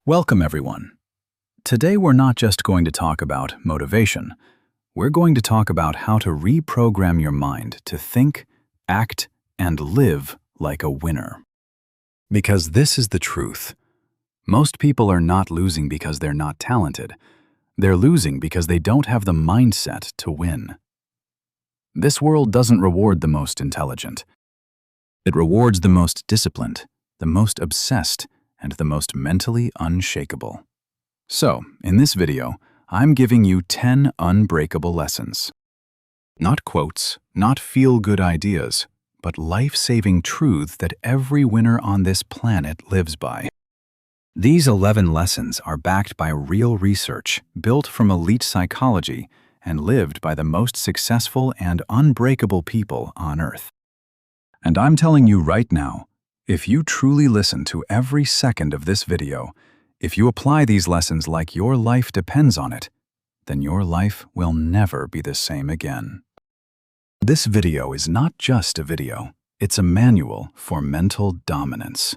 Welcome, everyone. Today we're not just going to talk about motivation. We're going to talk about how to reprogram your mind to think, act, and live like a winner. Because this is the truth. Most people are not losing because they're not talented. They're losing because they don't have the mindset to win. This world doesn't reward the most intelligent. It rewards the most disciplined, the most obsessed, and the most mentally unshakable. So, in this video, I'm giving you 10 unbreakable lessons. Not quotes, not feel-good ideas, but life-saving truths that every winner on this planet lives by. These 11 lessons are backed by real research, built from elite psychology, and lived by the most successful and unbreakable people on Earth. And I'm telling you right now, if you truly listen to every second of this video, if you apply these lessons like your life depends on it, then your life will never be the same again. This video is not just a video, it's a manual for mental dominance.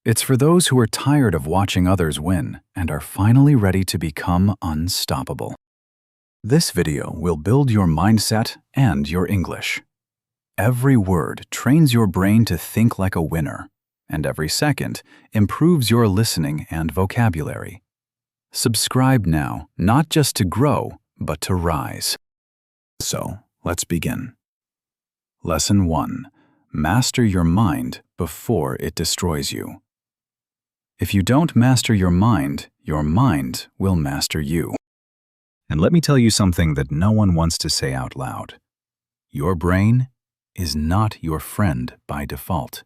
It's for those who are tired of watching others win and are finally ready to become unstoppable. This video will build your mindset and your English. Every word trains your brain to think like a winner, and every second improves your listening and vocabulary. Subscribe now, not just to grow, but to rise. So, let's begin. Lesson 1. Master your mind before it destroys you. If you don't master your mind will master you. And let me tell you something that no one wants to say out loud. Your brain is not your friend by default.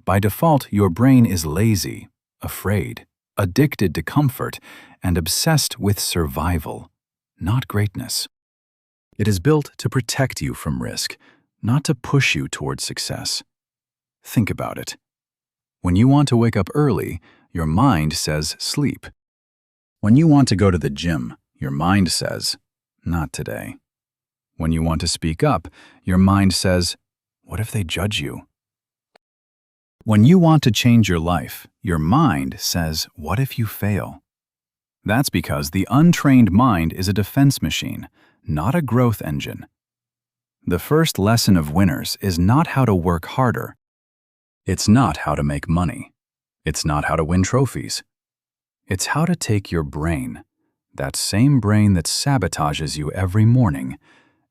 By default, your brain is lazy, afraid, addicted to comfort, and obsessed with survival, not greatness. It is built to protect you from risk, not to push you towards success. Think about it. When you want to wake up early, your mind says sleep. When you want to go to the gym, your mind says, not today. When you want to speak up, your mind says, what if they judge you? When you want to change your life, your mind says, what if you fail? That's because the untrained mind is a defense machine, not a growth engine. The first lesson of winners is not how to work harder. It's not how to make money. It's not how to win trophies. It's how to take your brain, that same brain that sabotages you every morning,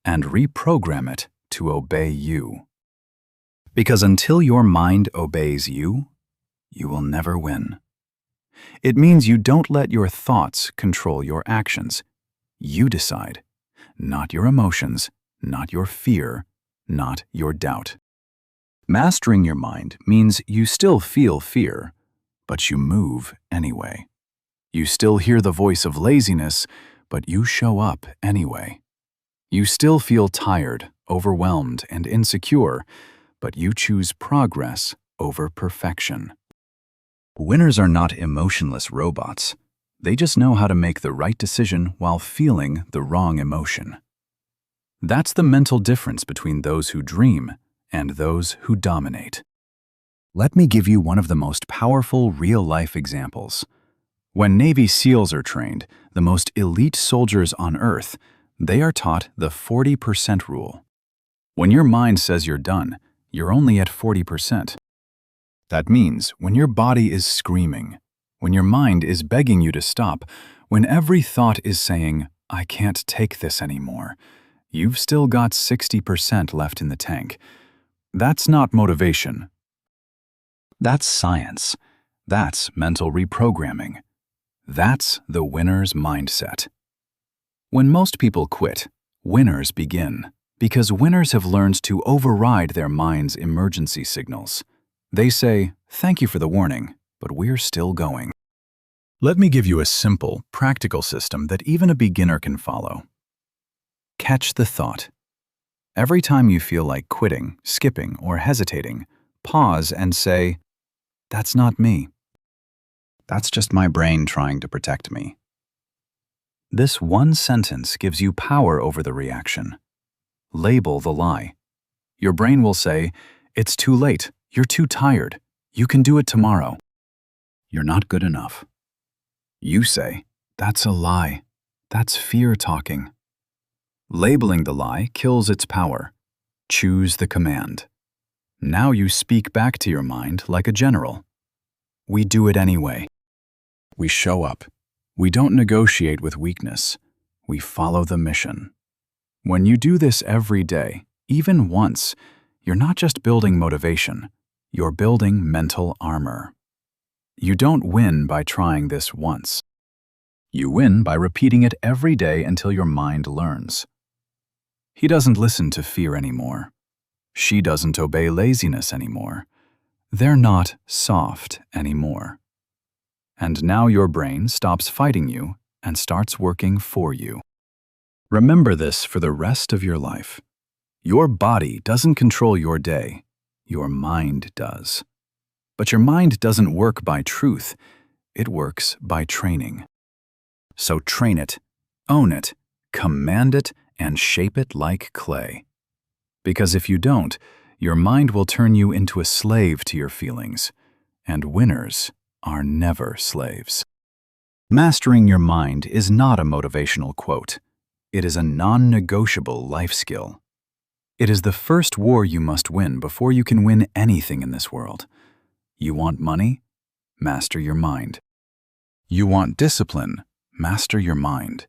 and reprogram it to obey you. Because until your mind obeys you, you will never win. It means you don't let your thoughts control your actions. You decide, not your emotions, not your fear, not your doubt. Mastering your mind means you still feel fear, but you move anyway. You still hear the voice of laziness, but you show up anyway. You still feel tired, overwhelmed, and insecure, but you choose progress over perfection. Winners are not emotionless robots. They just know how to make the right decision while feeling the wrong emotion. That's the mental difference between those who dream and those who dominate. Let me give you one of the most powerful real-life examples. When Navy SEALs are trained, the most elite soldiers on Earth, they are taught the 40% rule. When your mind says you're done, you're only at 40%. That means when your body is screaming, when your mind is begging you to stop, when every thought is saying, I can't take this anymore, you've still got 60% left in the tank. That's not motivation. That's science. That's mental reprogramming. That's the winner's mindset. When most people quit, winners begin, because winners have learned to override their mind's emergency signals. They say, thank you for the warning, but we're still going. Let me give you a simple, practical system that even a beginner can follow. Catch the thought. Every time you feel like quitting, skipping, or hesitating, pause and say, that's not me. That's just my brain trying to protect me. This one sentence gives you power over the reaction. Label the lie. Your brain will say, it's too late, you're too tired, you can do it tomorrow. You're not good enough. You say, "That's a lie. That's fear talking." Labeling the lie kills its power. Choose the command. Now you speak back to your mind like a general. We do it anyway. We show up. We don't negotiate with weakness. We follow the mission. When you do this every day, even once, you're not just building motivation, you're building mental armor. You don't win by trying this once. You win by repeating it every day until your mind learns. He doesn't listen to fear anymore. She doesn't obey laziness anymore. They're not soft anymore. And now your brain stops fighting you and starts working for you. Remember this for the rest of your life. Your body doesn't control your day. Your mind does. But your mind doesn't work by truth. It works by training. So train it, own it, command it, and shape it like clay. Because if you don't, your mind will turn you into a slave to your feelings, and winners are never slaves. Mastering your mind is not a motivational quote. It is a non-negotiable life skill. It is the first war you must win before you can win anything in this world. You want money? Master your mind. You want discipline? Master your mind.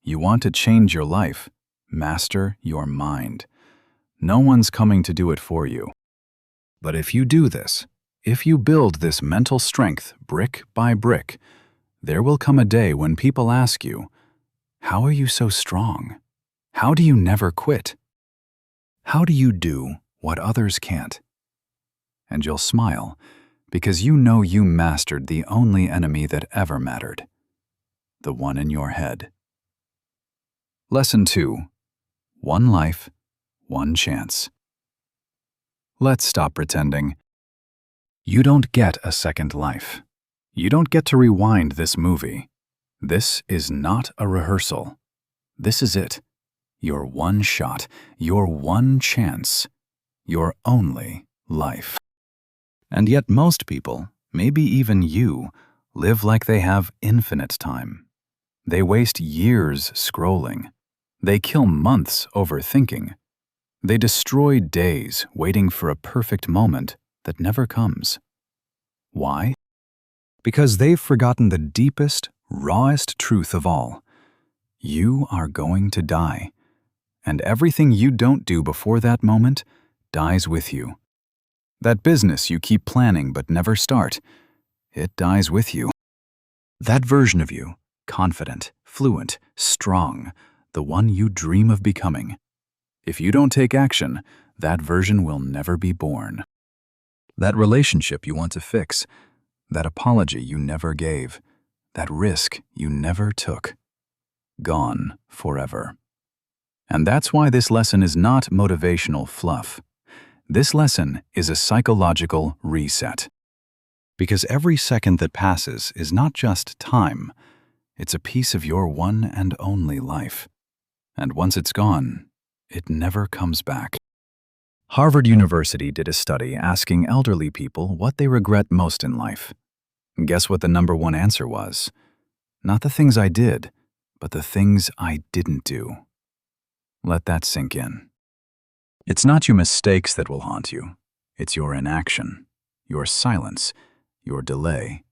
You want to change your life? Master your mind. No one's coming to do it for you. But if you do this, if you build this mental strength brick by brick, there will come a day when people ask you, "How are you so strong? How do you never quit? How do you do what others can't?" And you'll smile because you know you mastered the only enemy that ever mattered, the one in your head. Lesson 2. One life, one chance. Let's stop pretending. You don't get a second life. You don't get to rewind this movie. This is not a rehearsal. This is it. Your one shot, your one chance, your only life. And yet most people, maybe even you, live like they have infinite time. They waste years scrolling. They kill months overthinking. They destroy days waiting for a perfect moment that never comes. Why? Because they've forgotten the deepest, rawest truth of all. You are going to die, and everything you don't do before that moment dies with you. That business you keep planning but never start, it dies with you. That version of you, confident, fluent, strong, the one you dream of becoming. If you don't take action, that version will never be born. That relationship you want to fix, that apology you never gave, that risk you never took. Gone forever. And that's why this lesson is not motivational fluff. This lesson is a psychological reset. Because every second that passes is not just time, it's a piece of your one and only life. And once it's gone, it never comes back. Harvard University did a study asking elderly people what they regret most in life. Guess what the #1 answer was? Not the things I did, but the things I didn't do. Let that sink in. It's not your mistakes that will haunt you. It's your inaction, your silence, your delay,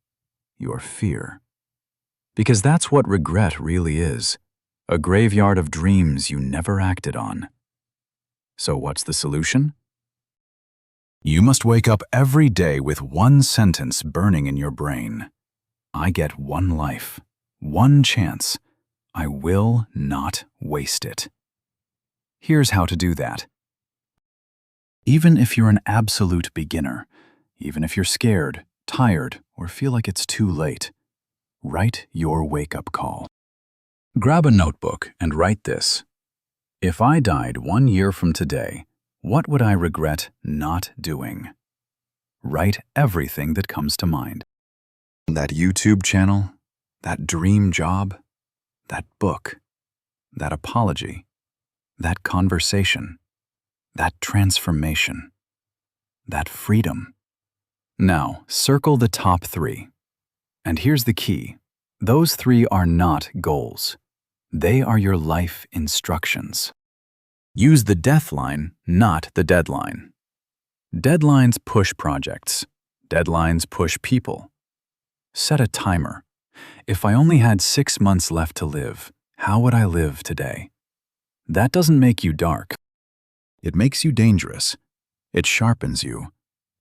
your fear. Because that's what regret really is, a graveyard of dreams you never acted on. So what's the solution? You must wake up every day with one sentence burning in your brain. I get one life, one chance. I will not waste it. Here's how to do that. Even if you're an absolute beginner, even if you're scared, tired, or feel like it's too late, write your wake-up call. Grab a notebook and write this. If I died 1 year from today, what would I regret not doing? Write everything that comes to mind. That YouTube channel, that dream job, that book, that apology, that conversation, that transformation, that freedom. Now, circle the top 3. And here's the key. Those three are not goals. They are your life instructions. Use the death line, not the deadline. Deadlines push projects. Deadlines push people. Set a timer. If I only had 6 months left to live, how would I live today? That doesn't make you dark. It makes you dangerous. It sharpens you.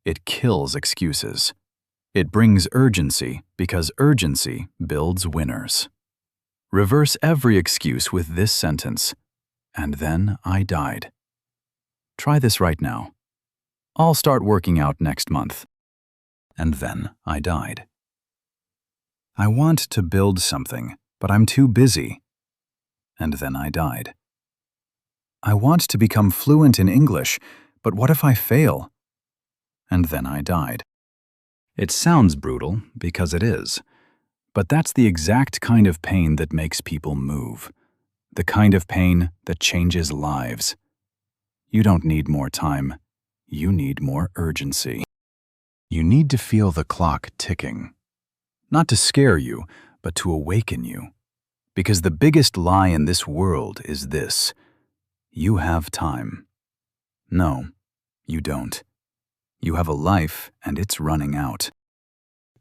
It kills excuses. It brings urgency because urgency builds winners. Reverse every excuse with this sentence, and then I died. Try this right now. I'll start working out next month. And then I died. I want to build something, but I'm too busy. And then I died. I want to become fluent in English, but what if I fail? And then I died. It sounds brutal because it is, but that's the exact kind of pain that makes people move. The kind of pain that changes lives. You don't need more time. You need more urgency. You need to feel the clock ticking. Not to scare you, but to awaken you. Because the biggest lie in this world is this: you have time. No, you don't. You have a life and it's running out.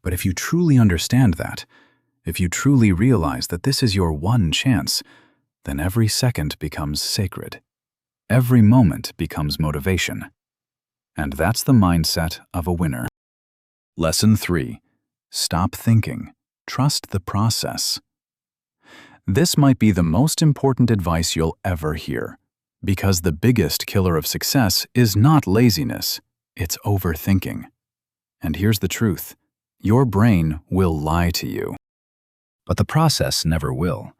But if you truly understand that, if you truly realize that this is your one chance, then every second becomes sacred. Every moment becomes motivation. And that's the mindset of a winner. Lesson 3. Stop thinking. Trust the process. This might be the most important advice you'll ever hear, because the biggest killer of success is not laziness, it's overthinking. And here's the truth. Your brain will lie to you. But the process never will.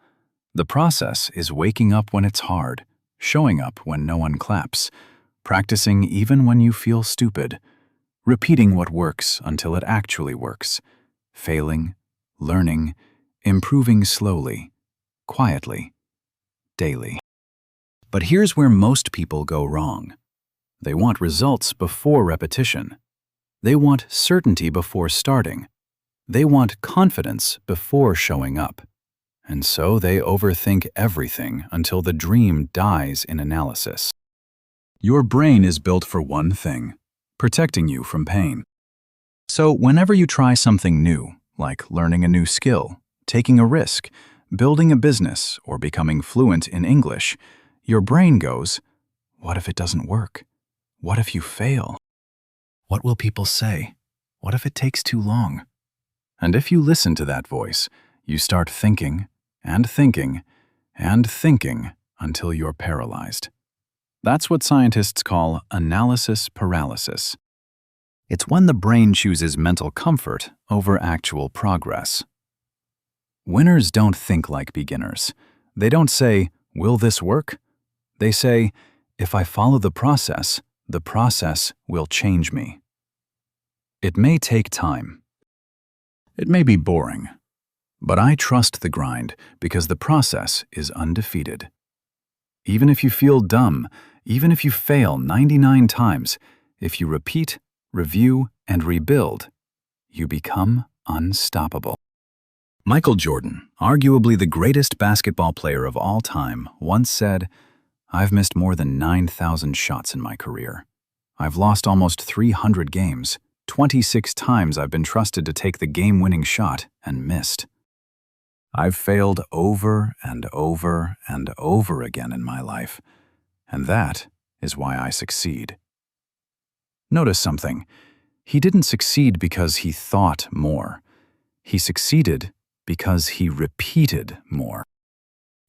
The process is waking up when it's hard, showing up when no one claps, practicing even when you feel stupid, repeating what works until it actually works, failing, learning, improving slowly, quietly, daily. But here's where most people go wrong. They want results before repetition. They want certainty before starting. They want confidence before showing up. And so they overthink everything until the dream dies in analysis. Your brain is built for one thing: protecting you from pain. So whenever you try something new, like learning a new skill, taking a risk, building a business, or becoming fluent in English, your brain goes, what if it doesn't work? What if you fail? What will people say? What if it takes too long? And if you listen to that voice, you start thinking and thinking and thinking until you're paralyzed. That's what scientists call analysis paralysis. It's when the brain chooses mental comfort over actual progress. Winners don't think like beginners. They don't say, will this work? They say, if I follow the process will change me. It may take time. It may be boring. But I trust the grind because the process is undefeated. Even if you feel dumb, even if you fail 99 times, if you repeat, review, and rebuild, you become unstoppable. Michael Jordan, arguably the greatest basketball player of all time, once said, "I've missed more than 9,000 shots in my career. I've lost almost 300 games. 26 times I've been trusted to take the game-winning shot and missed. I've failed over and over and over again in my life, and that is why I succeed." Notice something. He didn't succeed because he thought more. He succeeded because he repeated more.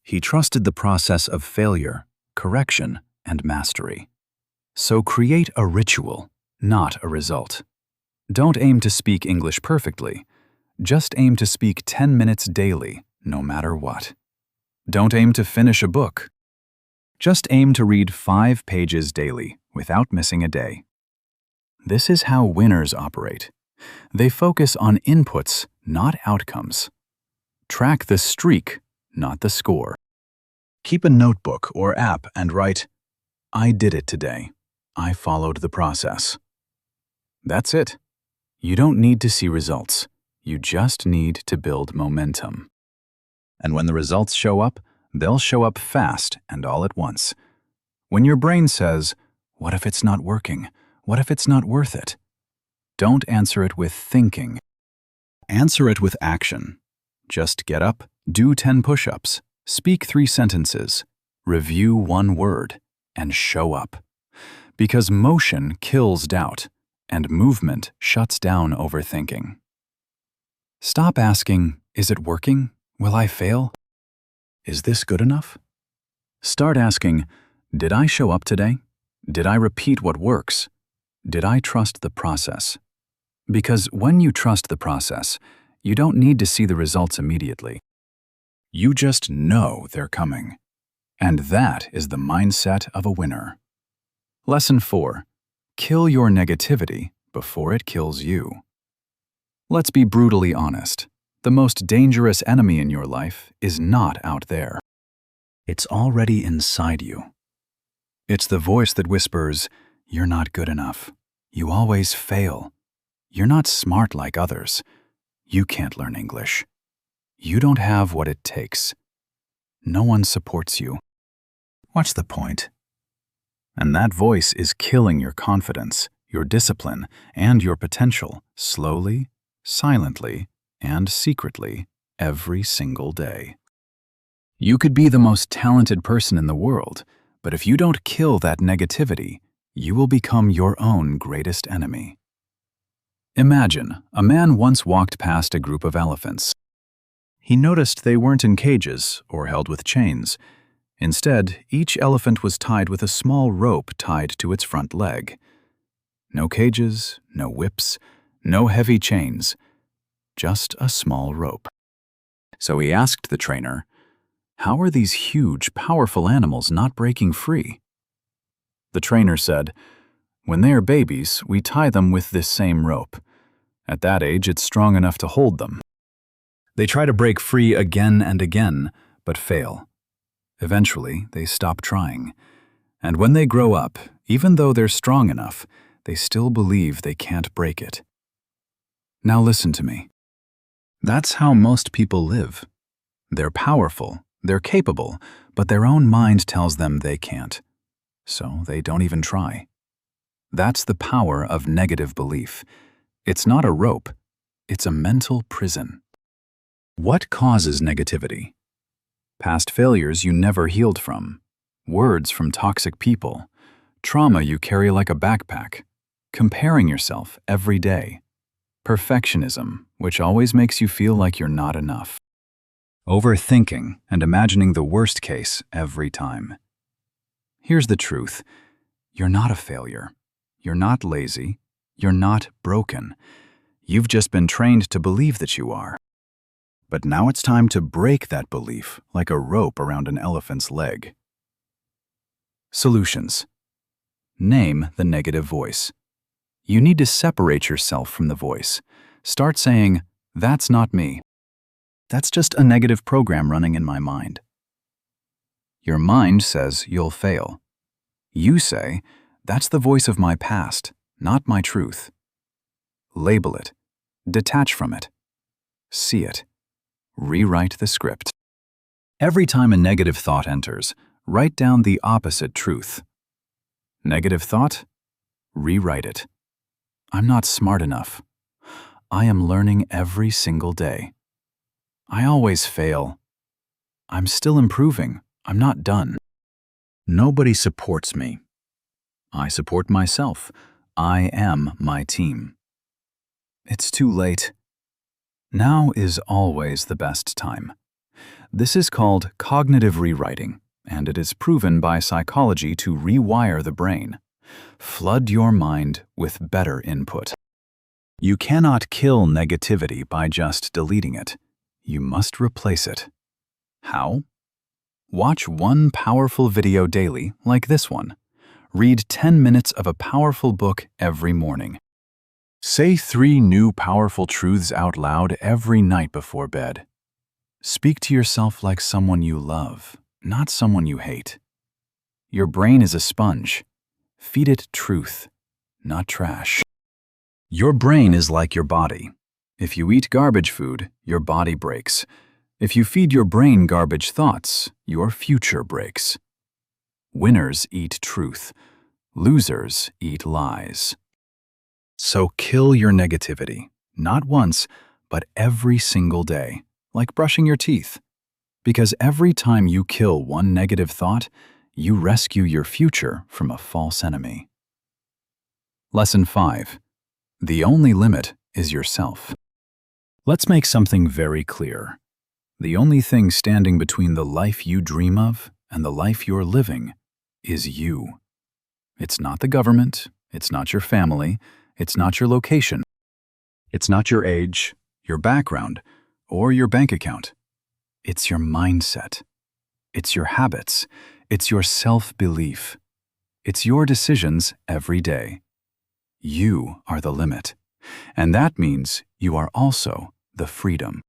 He trusted the process of failure, correction, and mastery. So create a ritual, not a result. Don't aim to speak English perfectly. Just aim to speak 10 minutes daily, no matter what. Don't aim to finish a book. Just aim to read 5 pages daily, without missing a day. This is how winners operate. They focus on inputs, not outcomes. Track the streak, not the score. Keep a notebook or app and write, "I did it today. I followed the process." That's it. You don't need to see results. You just need to build momentum. And when the results show up, they'll show up fast and all at once. When your brain says, "What if it's not working? What if it's not worth it?" Don't answer it with thinking. Answer it with action. Just get up, do 10 push-ups, speak 3 sentences, review 1 word, and show up. Because motion kills doubt, and movement shuts down overthinking. Stop asking, "Is it working? Will I fail? Is this good enough?" Start asking, "Did I show up today? Did I repeat what works? Did I trust the process?" Because when you trust the process, you don't need to see the results immediately. You just know they're coming. And that is the mindset of a winner. Lesson 4. Kill your negativity before it kills you. Let's be brutally honest. The most dangerous enemy in your life is not out there. It's already inside you. It's the voice that whispers, "You're not good enough. You always fail. You're not smart like others. You can't learn English. You don't have what it takes. No one supports you. What's the point?" And that voice is killing your confidence, your discipline, and your potential slowly, silently, and secretly every single day. You could be the most talented person in the world, but if you don't kill that negativity, you will become your own greatest enemy. Imagine, a man once walked past a group of elephants. He noticed they weren't in cages or held with chains. Instead, each elephant was tied with a small rope tied to its front leg. No cages, no whips, no heavy chains, just a small rope. So he asked the trainer, "How are these huge, powerful animals not breaking free?" The trainer said, "When they are babies, we tie them with this same rope. At that age, it's strong enough to hold them. They try to break free again and again, but fail. Eventually, they stop trying. And when they grow up, even though they're strong enough, they still believe they can't break it." Now listen to me. That's how most people live. They're powerful, they're capable, but their own mind tells them they can't. So they don't even try. That's the power of negative belief. It's not a rope, it's a mental prison. What causes negativity? Past failures you never healed from, words from toxic people, trauma you carry like a backpack, comparing yourself every day, perfectionism, which always makes you feel like you're not enough, overthinking and imagining the worst case every time. Here's the truth. You're not a failure. You're not lazy. You're not broken. You've just been trained to believe that you are. But now it's time to break that belief like a rope around an elephant's leg. Solutions. Name the negative voice. You need to separate yourself from the voice. Start saying, "That's not me. That's just a negative program running in my mind." Your mind says you'll fail. You say, "That's the voice of my past, not my truth." Label it. Detach from it. See it. Rewrite the script. Every time a negative thought enters, write down the opposite truth. Negative thought? Rewrite it. "I'm not smart enough. I am learning every single day. I always fail. I'm still improving. I'm not done. Nobody supports me. I support myself. I am my team. It's too late. Now is always the best time." This is called cognitive rewriting, and it is proven by psychology to rewire the brain. Flood your mind with better input. You cannot kill negativity by just deleting it. You must replace it. How? Watch one powerful video daily, like this one. Read 10 minutes of a powerful book every morning. Say 3 new powerful truths out loud every night before bed. Speak to yourself like someone you love, not someone you hate. Your brain is a sponge. Feed it truth, not trash. Your brain is like your body. If you eat garbage food, your body breaks. If you feed your brain garbage thoughts, your future breaks. Winners eat truth. Losers eat lies. So kill your negativity, not once, but every single day, like brushing your teeth. Because every time you kill one negative thought, you rescue your future from a false enemy. Lesson 5. The only limit is yourself. Let's make something very clear. The only thing standing between the life you dream of and the life you're living is you. It's not the government, it's not your family, it's not your location. It's not your age, your background, or your bank account. It's your mindset. It's your habits. It's your self-belief. It's your decisions every day. You are the limit. And that means you are also the freedom.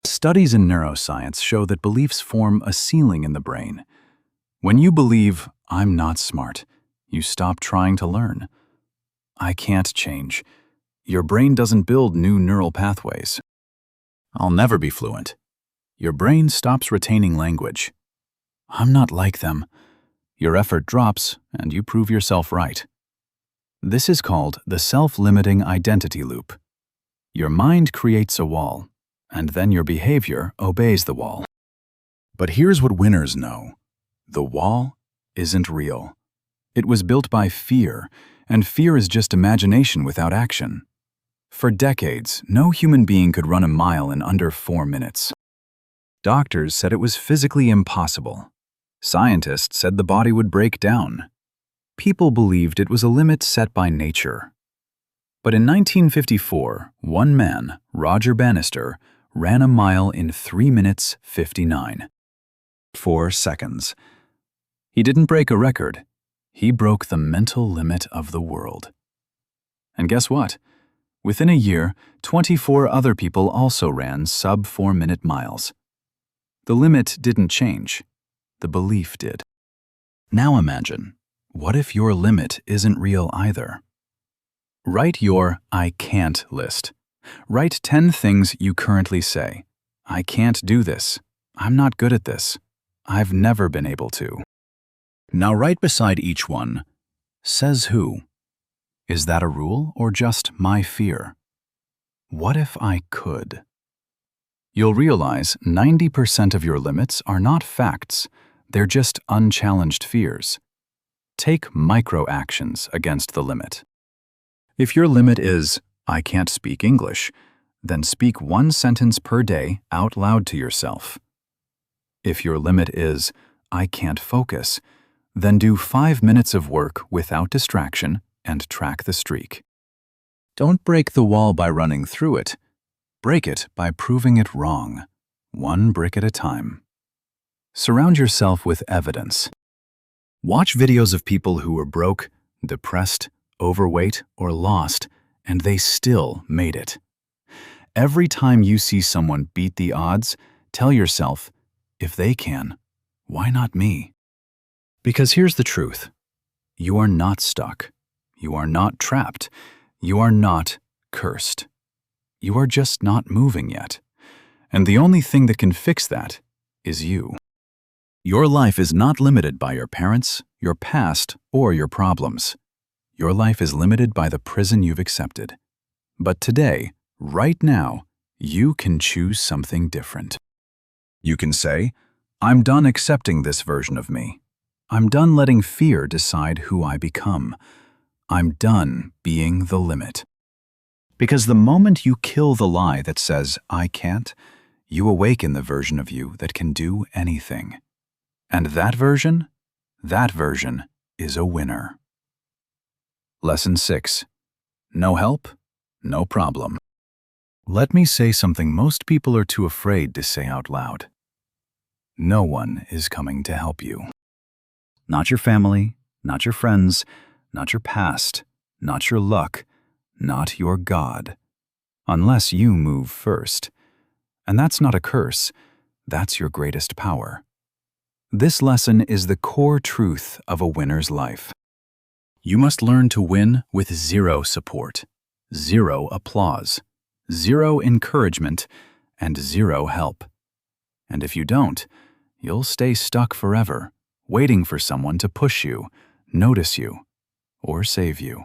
Studies in neuroscience show that beliefs form a ceiling in the brain. When you believe, "I'm not smart," you stop trying to learn. "I can't change." Your brain doesn't build new neural pathways. "I'll never be fluent." Your brain stops retaining language. "I'm not like them." Your effort drops and you prove yourself right. This is called the self-limiting identity loop. Your mind creates a wall, and then your behavior obeys the wall. But here's what winners know. The wall isn't real. It was built by fear, and fear is just imagination without action. For decades, no human being could run a mile in under 4 minutes. Doctors said it was physically impossible. Scientists said the body would break down. People believed it was a limit set by nature. But in 1954, one man, Roger Bannister, ran a mile in 3 minutes 59.4 seconds. He didn't break a record. He broke the mental limit of the world. And guess what? Within a year, 24 other people also ran sub-4-minute miles. The limit didn't change. The belief did. Now imagine, what if your limit isn't real either? Write your "I can't" list. Write 10 things you currently say. "I can't do this. I'm not good at this. I've never been able to." Now right beside each one, "Says who?" Is that a rule or just my fear? What if I could? You'll realize 90% of your limits are not facts. They're just unchallenged fears. Take micro-actions against the limit. If your limit is, "I can't speak English," then speak 1 sentence per day out loud to yourself. If your limit is, "I can't focus," then do 5 minutes of work without distraction and track the streak. Don't break the wall by running through it. Break it by proving it wrong, 1 brick at a time. Surround yourself with evidence. Watch videos of people who were broke, depressed, overweight, or lost, and they still made it. Every time you see someone beat the odds, tell yourself, if they can, why not me? Because here's the truth. You are not stuck. You are not trapped. You are not cursed. You are just not moving yet. And the only thing that can fix that is you. Your life is not limited by your parents, your past, or your problems. Your life is limited by the prison you've accepted. But today, right now, you can choose something different. You can say, "I'm done accepting this version of me. I'm done letting fear decide who I become. I'm done being the limit." Because the moment you kill the lie that says, "I can't," you awaken the version of you that can do anything. And that version is a winner. Lesson 6. No help, no problem. Let me say something most people are too afraid to say out loud. No one is coming to help you. Not your family, not your friends, not your past, not your luck, not your God. Unless you move first. And that's not a curse, that's your greatest power. This lesson is the core truth of a winner's life. You must learn to win with 0 support, 0 applause, zero encouragement, and zero help. And if you don't, you'll stay stuck forever, waiting for someone to push you, notice you, or save you.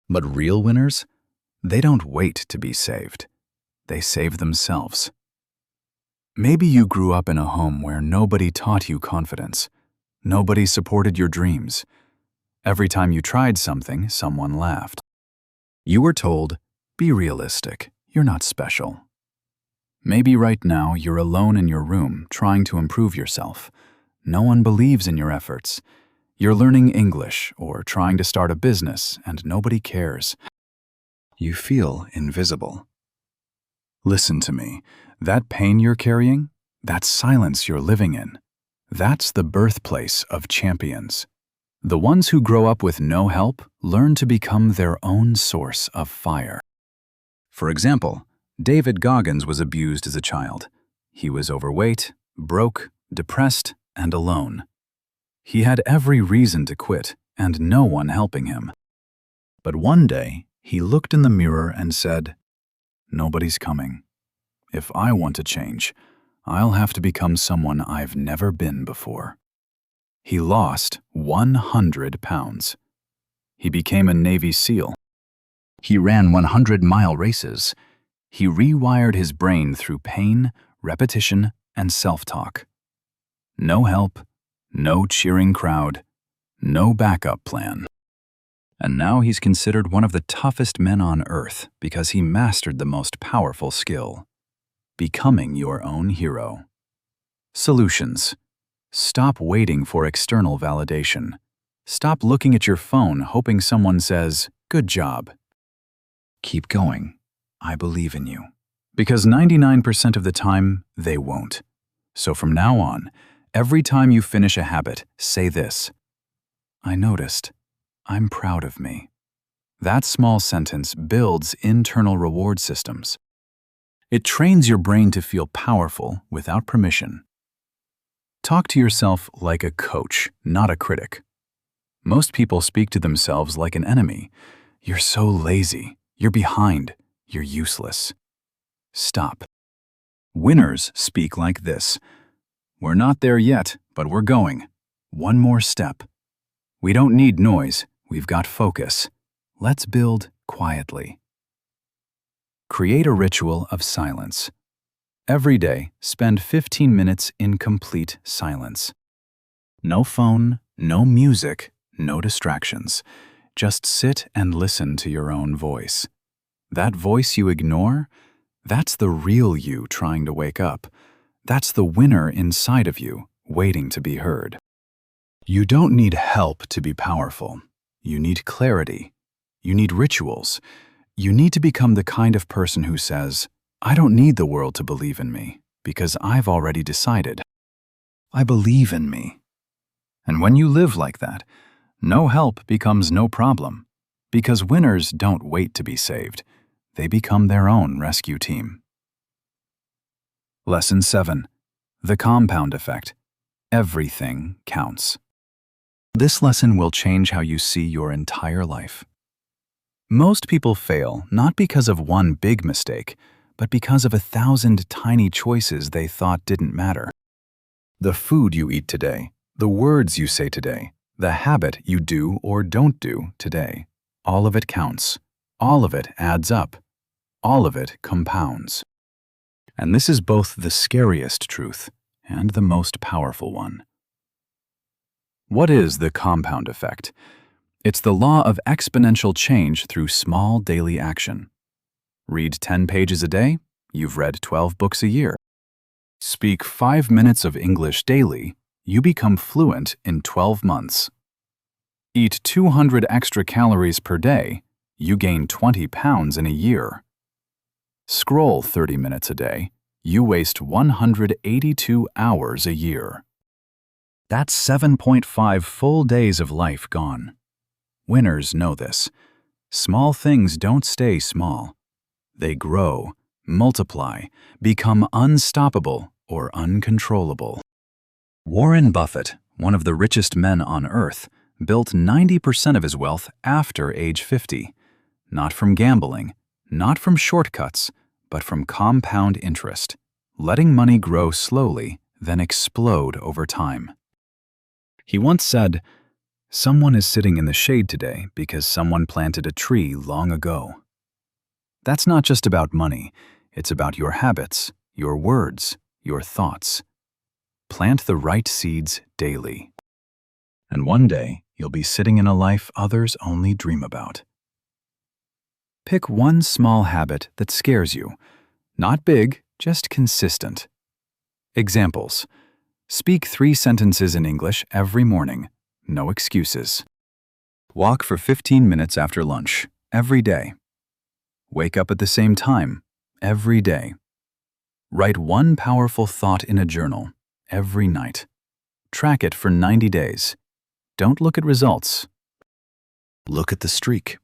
But real winners, they don't wait to be saved. They save themselves. Maybe you grew up in a home where nobody taught you confidence. Nobody supported your dreams. Every time you tried something, someone laughed. You were told, be realistic, you're not special. Maybe right now you're alone in your room trying to improve yourself. No one believes in your efforts. You're learning English or trying to start a business and nobody cares. You feel invisible. Listen to me. That pain you're carrying, that silence you're living in, that's the birthplace of champions. The ones who grow up with no help learn to become their own source of fire. For example, David Goggins was abused as a child. He was overweight, broke, depressed, and alone. He had every reason to quit, and no one helping him. But one day, he looked in the mirror and said, "Nobody's coming. If I want to change, I'll have to become someone I've never been before." He lost 100 pounds. He became a Navy SEAL. He ran 100-mile races. He rewired his brain through pain, repetition, and self-talk. No help, no cheering crowd, no backup plan. And now he's considered one of the toughest men on earth because he mastered the most powerful skill: becoming your own hero. Solutions. Stop waiting for external validation. Stop looking at your phone hoping someone says, "Good job." Keep going. I believe in you. Because 99% of the time, they won't. So from now on, every time you finish a habit, say this: I noticed. I'm proud of me. That small sentence builds internal reward systems. It trains your brain to feel powerful without permission. Talk to yourself like a coach, not a critic. Most people speak to themselves like an enemy. You're so lazy. You're behind. You're useless. Stop. Winners speak like this: we're not there yet, but we're going. One more step. We don't need noise. We've got focus. Let's build quietly. Create a ritual of silence. Every day, spend 15 minutes in complete silence. No phone, no music, no distractions. Just sit and listen to your own voice. That voice you ignore, that's the real you trying to wake up. That's the winner inside of you, waiting to be heard. You don't need help to be powerful. You need clarity. You need rituals. You need to become the kind of person who says, I don't need the world to believe in me, because I've already decided. I believe in me. And when you live like that, no help becomes no problem, because winners don't wait to be saved. They become their own rescue team. Lesson 7. The compound effect. Everything counts. This lesson will change how you see your entire life. Most people fail not because of one big mistake, but because of 1,000 tiny choices they thought didn't matter. The food you eat today, the words you say today, the habit you do or don't do today, all of it counts. All of it adds up. All of it compounds. And this is both the scariest truth and the most powerful one. What is the compound effect? It's the law of exponential change through small daily action. Read 10 pages a day, you've read 12 books a year. Speak 5 minutes of English daily, you become fluent in 12 months. Eat 200 extra calories per day, you gain 20 pounds in a year. Scroll 30 minutes a day, you waste 182 hours a year. That's 7.5 full days of life gone. Winners know this. Small things don't stay small. They grow, multiply, become unstoppable or uncontrollable. Warren Buffett, one of the richest men on earth, built 90% of his wealth after age 50. Not from gambling, not from shortcuts, but from compound interest, letting money grow slowly, then explode over time. He once said, "Someone is sitting in the shade today because someone planted a tree long ago." That's not just about money, it's about your habits, your words, your thoughts. Plant the right seeds daily. And one day, you'll be sitting in a life others only dream about. Pick one small habit that scares you. Not big, just consistent. Examples. Speak 3 sentences in English every morning. No excuses. Walk for 15 minutes after lunch, every day. Wake up at the same time, every day. Write one powerful thought in a journal, every night. Track it for 90 days. Don't look at results. Look at the streak.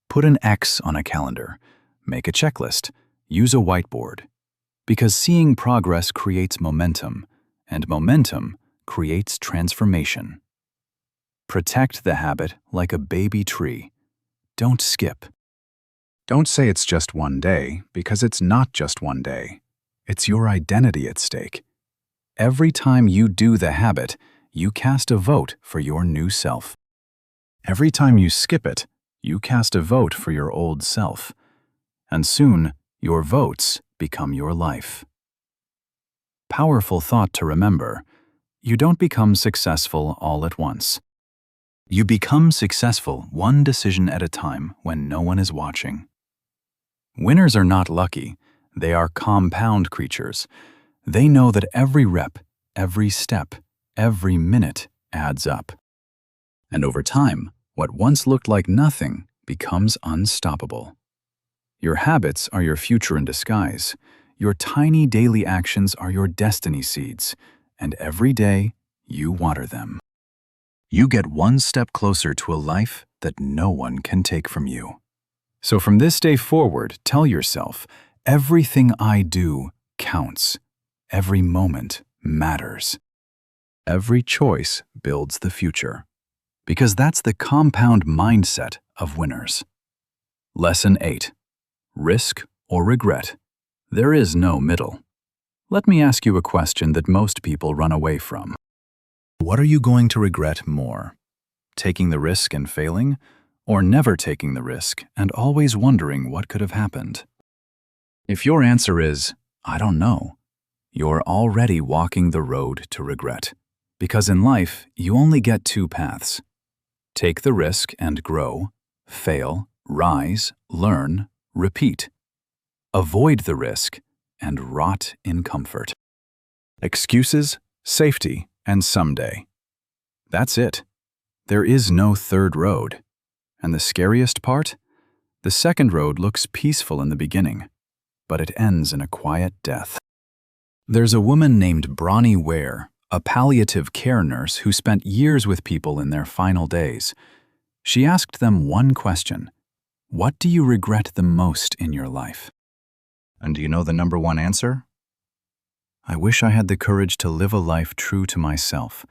Put an X on a calendar. Make a checklist. Use a whiteboard. Because seeing progress creates momentum, and momentum creates transformation. Protect the habit like a baby tree. Don't skip. Don't say it's just one day, because it's not just one day. It's your identity at stake. Every time you do the habit, you cast a vote for your new self. Every time you skip it, you cast a vote for your old self. And soon, your votes become your life. Powerful thought to remember. You don't become successful all at once. You become successful one decision at a time when no one is watching. Winners are not lucky. They are compound creatures. They know that every rep, every step, every minute adds up. And over time, what once looked like nothing becomes unstoppable. Your habits are your future in disguise. Your tiny daily actions are your destiny seeds, and every day you water them. You get one step closer to a life that no one can take from you. So from this day forward, tell yourself, everything I do counts. Every moment matters. Every choice builds the future. Because that's the compound mindset of winners. Lesson 8. Risk or regret. There is no middle. Let me ask you a question that most people run away from. What are you going to regret more? Taking the risk and failing, or never taking the risk and always wondering what could have happened? If your answer is, I don't know, you're already walking the road to regret. Because in life, you only get 2 paths. Take the risk and grow, fail, rise, learn, repeat. Avoid the risk and rot in comfort. Excuses, safety, and someday. That's it. There is no third road. And the scariest part? The second road looks peaceful in the beginning, but it ends in a quiet death. There's a woman named Bronnie Ware, a palliative care nurse who spent years with people in their final days. She asked them one question: what do you regret the most in your life? And do you know the number 1 answer? I wish I had the courage to live a life true to myself,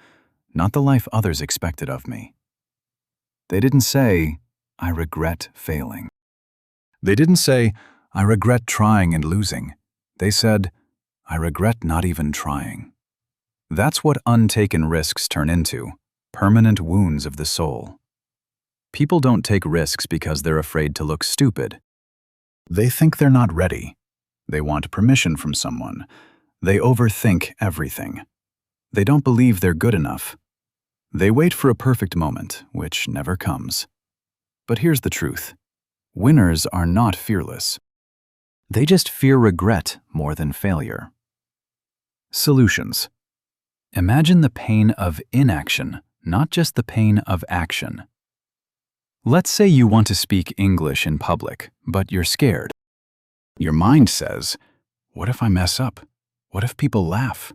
not the life others expected of me. They didn't say, I regret failing. They didn't say, I regret trying and losing. They said, I regret not even trying. That's what untaken risks turn into, permanent wounds of the soul. People don't take risks because they're afraid to look stupid. They think they're not ready. They want permission from someone. They overthink everything. They don't believe they're good enough. They wait for a perfect moment, which never comes. But here's the truth. Winners are not fearless. They just fear regret more than failure. Solutions. Imagine the pain of inaction, not just the pain of action. Let's say you want to speak English in public, but you're scared. Your mind says, what if I mess up? What if people laugh?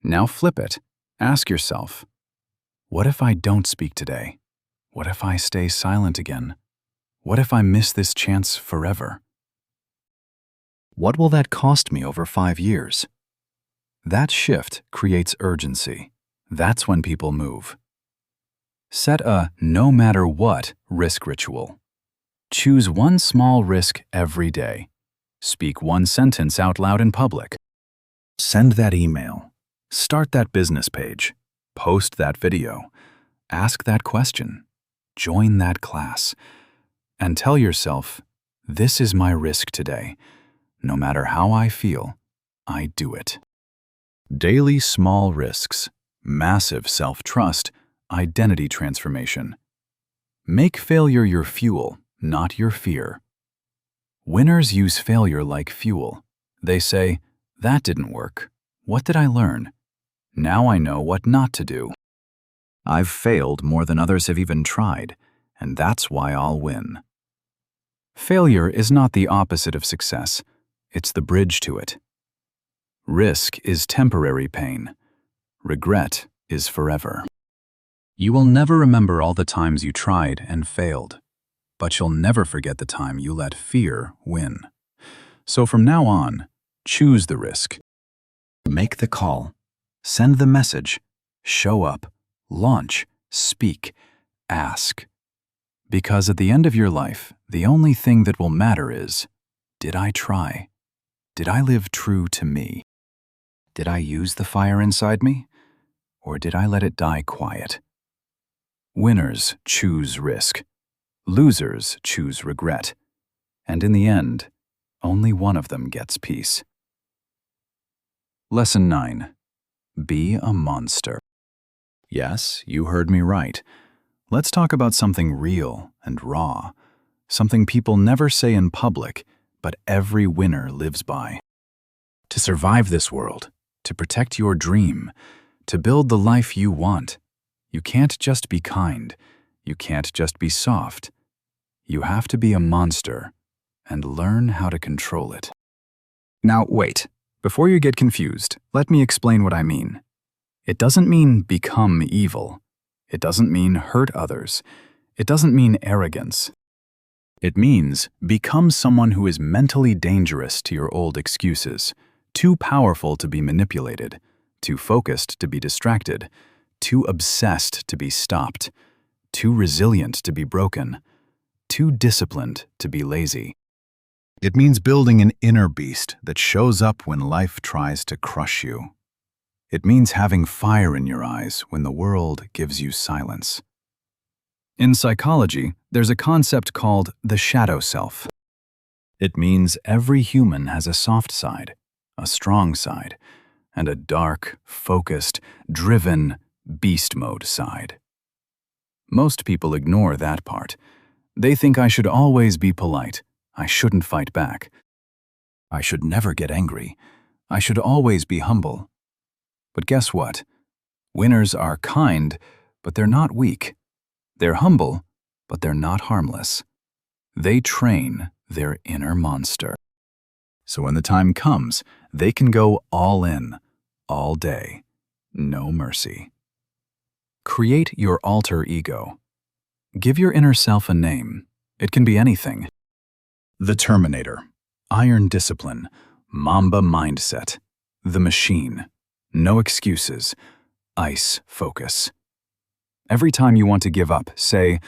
Now flip it. Ask yourself, what if I don't speak today? What if I stay silent again? What if I miss this chance forever? What will that cost me over 5 years? That shift creates urgency. That's when people move. Set a no matter what risk ritual. Choose one small risk every day. Speak one sentence out loud in public. Send that email. Start that business page. Post that video. Ask that question. Join that class. And tell yourself, this is my risk today. No matter how I feel, I do it. Daily small risks, massive self-trust, identity transformation. Make failure your fuel, not your fear. Winners use failure like fuel. They say, that didn't work. What did I learn? Now I know what not to do. I've failed more than others have even tried, and that's why I'll win. Failure is not the opposite of success. It's the bridge to it. Risk is temporary pain. Regret is forever. You will never remember all the times you tried and failed, but you'll never forget the time you let fear win. So from now on, choose the risk. Make the call. Send the message. Show up. Launch. Speak. Ask. Because at the end of your life, the only thing that will matter is, did I try? Did I live true to me? Did I use the fire inside me? Or did I let it die quiet? Winners choose risk. Losers choose regret. And in the end, only one of them gets peace. Lesson 9. Be a monster. Yes, you heard me right. Let's talk about something real and raw. Something people never say in public, but every winner lives by. To survive this world, to protect your dream, to build the life you want, you can't just be kind. You can't just be soft. You have to be a monster and learn how to control it. Now, wait. Before you get confused, let me explain what I mean. It doesn't mean become evil. It doesn't mean hurt others. It doesn't mean arrogance. It means become someone who is mentally dangerous to your old excuses, too powerful to be manipulated, too focused to be distracted, too obsessed to be stopped, too resilient to be broken, too disciplined to be lazy. It means building an inner beast that shows up when life tries to crush you. It means having fire in your eyes when the world gives you silence. In psychology, there's a concept called the shadow self. It means every human has a soft side, a strong side, and a dark, focused, driven, beast mode side. Most people ignore that part. They think I should always be polite. I shouldn't fight back. I should never get angry. I should always be humble. But guess what? Winners are kind, but they're not weak. They're humble, but they're not harmless. They train their inner monster. So when the time comes, they can go all in, all day. No mercy. Create your alter ego. Give your inner self a name. It can be anything. The Terminator, Iron Discipline, Mamba Mindset, The Machine, No Excuses, Ice Focus. Every time you want to give up, say,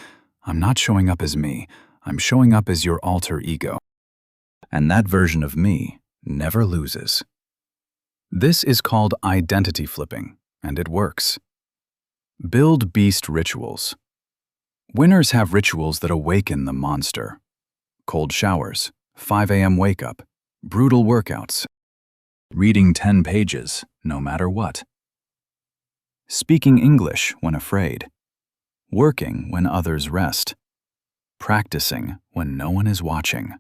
I'm not showing up as me, I'm showing up as your alter ego. And that version of me never loses. This is called identity flipping, and it works. Build beast rituals. Winners have rituals that awaken the monster. Cold showers, 5 a.m. wake-up, brutal workouts, reading 10 pages, no matter what. Speaking English when afraid, working when others rest, practicing when no one is watching.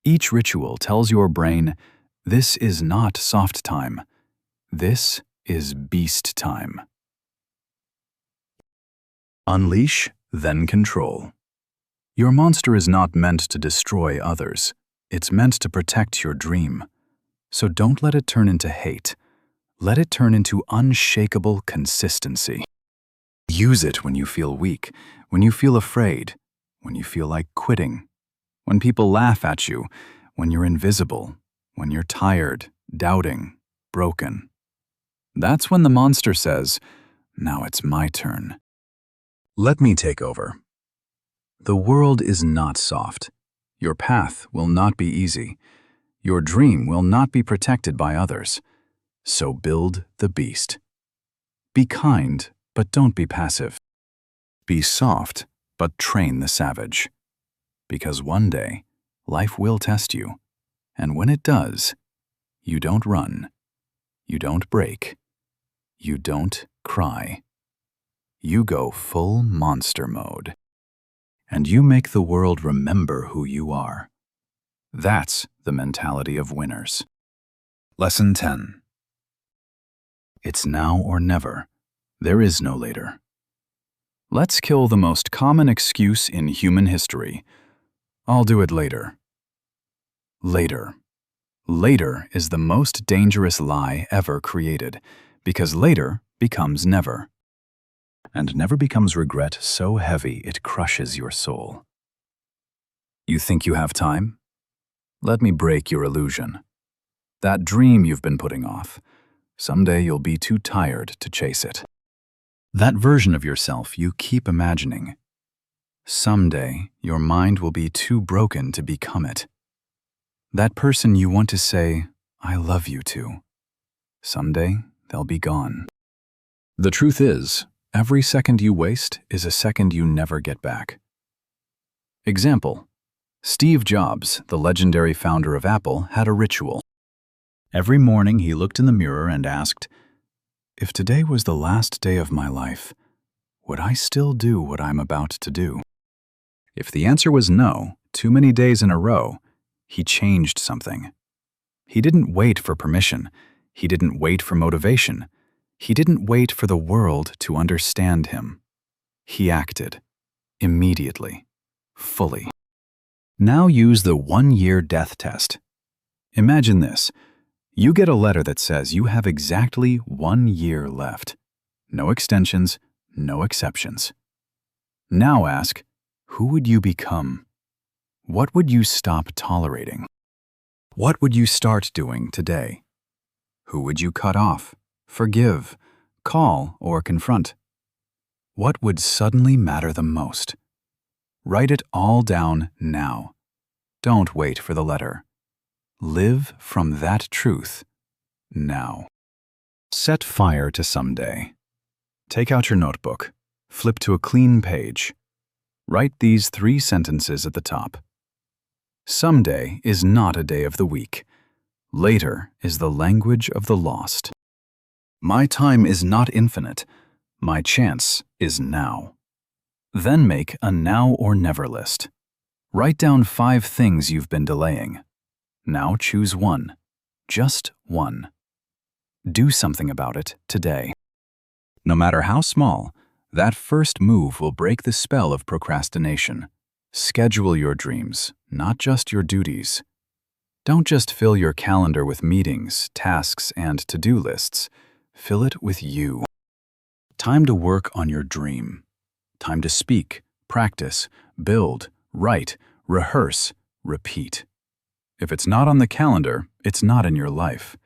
Each ritual tells your brain, this is not soft time. This is beast time. Unleash, then control. Your monster is not meant to destroy others. It's meant to protect your dream. So don't let it turn into hate. Let it turn into unshakable consistency. Use it when you feel weak, when you feel afraid, when you feel like quitting, when people laugh at you, when you're invisible, when you're tired, doubting, broken. That's when the monster says, now it's my turn. Let me take over. The world is not soft. Your path will not be easy. Your dream will not be protected by others. So build the beast. Be kind, but don't be passive. Be soft, but train the savage. Because one day, life will test you. And when it does, you don't run. You don't break. You don't cry. You go full monster mode. And you make the world remember who you are. That's the mentality of winners. Lesson 10. It's now or never. There is no later. Let's kill the most common excuse in human history. I'll do it later. Later. Later is the most dangerous lie ever created, because later becomes never. And never becomes regret so heavy it crushes your soul. You think you have time? Let me break your illusion. That dream you've been putting off, someday you'll be too tired to chase it. That version of yourself you keep imagining, someday your mind will be too broken to become it. That person you want to say, I love you to, someday they'll be gone. The truth is, every second you waste is a second you never get back. Example: Steve Jobs, the legendary founder of Apple, had a ritual. Every morning he looked in the mirror and asked, if today was the last day of my life, would I still do what I'm about to do? If the answer was no, too many days in a row, he changed something. He didn't wait for permission. He didn't wait for motivation. He didn't wait for the world to understand him. He acted. Immediately. Fully. Now use the 1-year death test. Imagine this. You get a letter that says you have exactly 1 year left. No extensions, no exceptions. Now ask, who would you become? What would you stop tolerating? What would you start doing today? Who would you cut off, forgive, call, or confront? What would suddenly matter the most? Write it all down now. Don't wait for the letter. Live from that truth now. Set fire to someday. Take out your notebook. Flip to a clean page. Write these 3 sentences at the top. Someday is not a day of the week. Later is the language of the lost. My time is not infinite. My chance is now. Then make a now or never list. Write down 5 things you've been delaying. Now choose one. Just one. Do something about it today. No matter how small, that first move will break the spell of procrastination. Schedule your dreams, not just your duties. Don't just fill your calendar with meetings, tasks, and to-do lists. Fill it with you. Time to work on your dream. Time to speak, practice, build, write, rehearse, repeat. If it's not on the calendar, it's not in your life.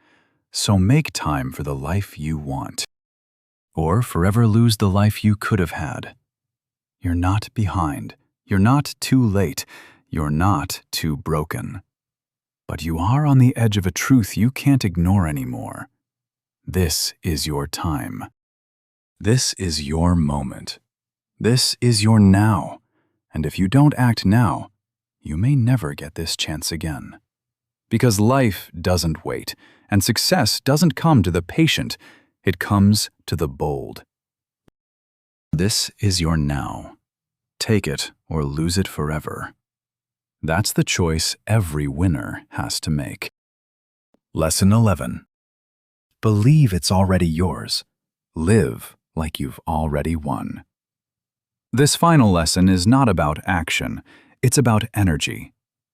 So make time for the life you want. Or forever lose the life you could have had. You're not behind. You're not too late. You're not too broken. But you are on the edge of a truth you can't ignore anymore. This is your time. This is your moment. This is your now. And if you don't act now, you may never get this chance again. Because life doesn't wait, and success doesn't come to the patient, it comes to the bold. This is your now. Take it or lose it forever. That's the choice every winner has to make. Lesson 11. Believe it's already yours. Live like you've already won. This final lesson is not about action, it's about energy.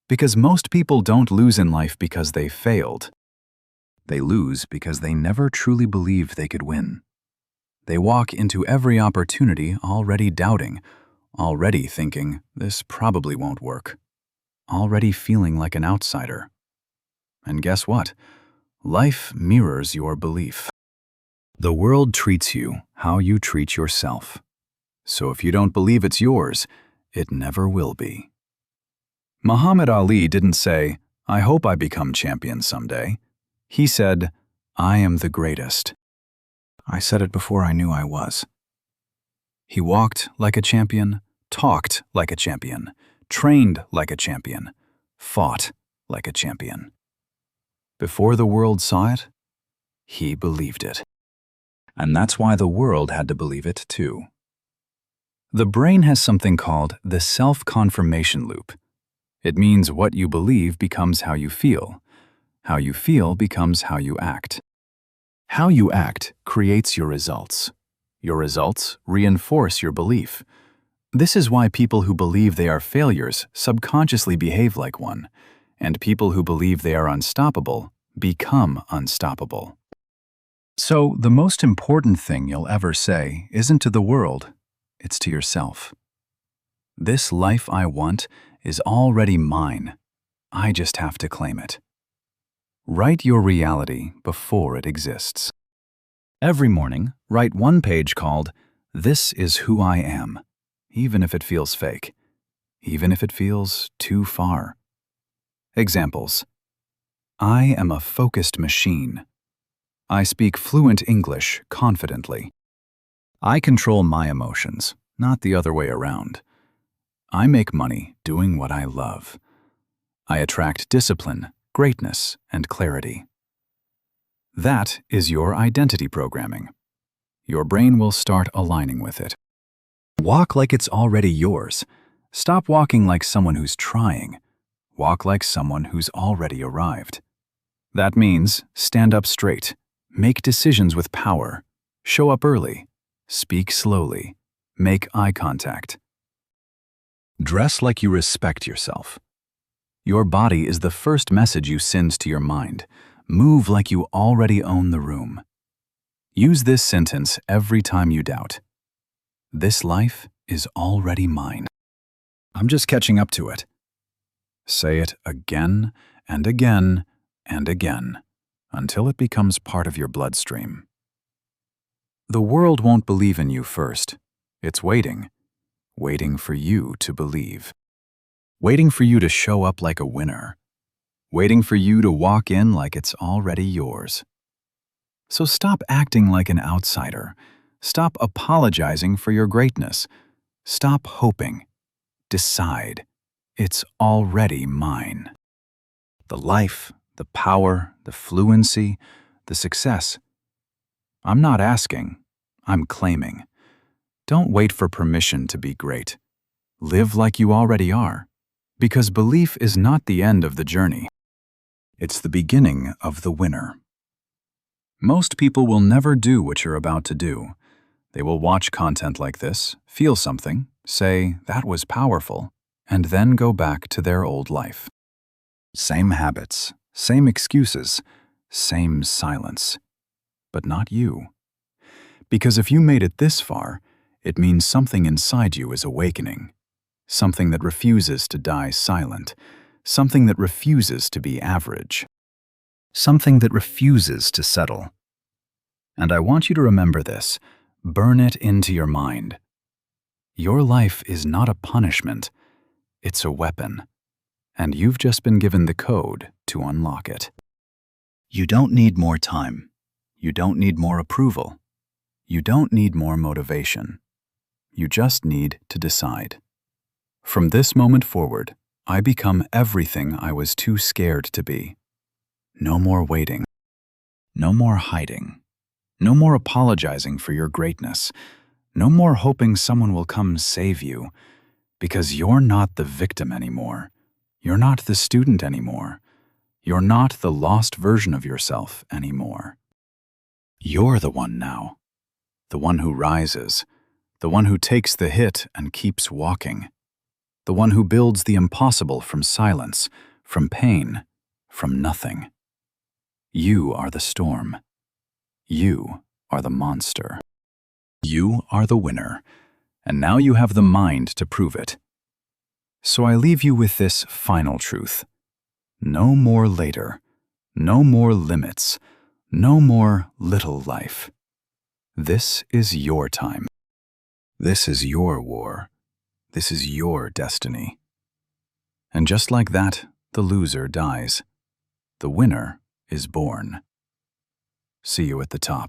Because most people don't lose in life because they failed. They lose because they never truly believed they could win. They walk into every opportunity already doubting, already thinking, this probably won't work, already feeling like an outsider. And guess what? Life mirrors your belief. The world treats you how you treat yourself. So if you don't believe it's yours, it never will be. Muhammad Ali didn't say, "I hope I become champion someday." He said, "I am the greatest." I said it before I knew I was. He walked like a champion, talked like a champion, trained like a champion, fought like a champion. Before the world saw it, he believed it. And that's why the world had to believe it too. The brain has something called the self-confirmation loop. It means what you believe becomes how you feel. How you feel becomes how you act. How you act creates your results. Your results reinforce your belief. This is why people who believe they are failures subconsciously behave like one, and people who believe they are unstoppable become unstoppable. So, the most important thing you'll ever say isn't to the world, it's to yourself. This life I want is already mine. I just have to claim it. Write your reality before it exists. Every morning, write one page called, "This is who I am," even if it feels fake, even if it feels too far. Examples: I am a focused machine. I speak fluent English confidently. I control my emotions, not the other way around. I make money doing what I love. I attract discipline, greatness, and clarity. That is your identity programming. Your brain will start aligning with it. Walk like it's already yours. Stop walking like someone who's trying. Walk like someone who's already arrived. That means stand up straight, make decisions with power, show up early, speak slowly, make eye contact. Dress like you respect yourself. Your body is the first message you send to your mind. Move like you already own the room. Use this sentence every time you doubt. This life is already mine. I'm just catching up to it. Say it again and again and again until it becomes part of your bloodstream. The world won't believe in you first. It's waiting for you to believe. Waiting for you to show up like a winner. Waiting for you to walk in like it's already yours. So stop acting like an outsider. Stop apologizing for your greatness. Stop hoping. Decide. It's already mine. The life, the power, the fluency, the success. I'm not asking, I'm claiming. Don't wait for permission to be great. Live like you already are, because belief is not the end of the journey. It's the beginning of the winner. Most people will never do what you're about to do. They will watch content like this, feel something, say, "That was powerful," and then go back to their old life. Same habits, same excuses, same silence. But not you. Because if you made it this far, it means something inside you is awakening. Something that refuses to die silent. Something that refuses to be average. Something that refuses to settle. And I want you to remember this. Burn it into your mind. Your life is not a punishment. It's a weapon. And you've just been given the code to unlock it. You don't need more time. You don't need more approval. You don't need more motivation. You just need to decide. From this moment forward, I become everything I was too scared to be. No more waiting. No more hiding. No more apologizing for your greatness. No more hoping someone will come save you. Because you're not the victim anymore. You're not the student anymore. You're not the lost version of yourself anymore. You're the one now. The one who rises. The one who takes the hit and keeps walking. The one who builds the impossible from silence, from pain, from nothing. You are the storm. You are the monster. You are the winner, and now you have the mind to prove it. So I leave you with this final truth. No more later. No more limits. No more little life. This is your time. This is your war. This is your destiny. And just like that, the loser dies. The winner is born. See you at the top.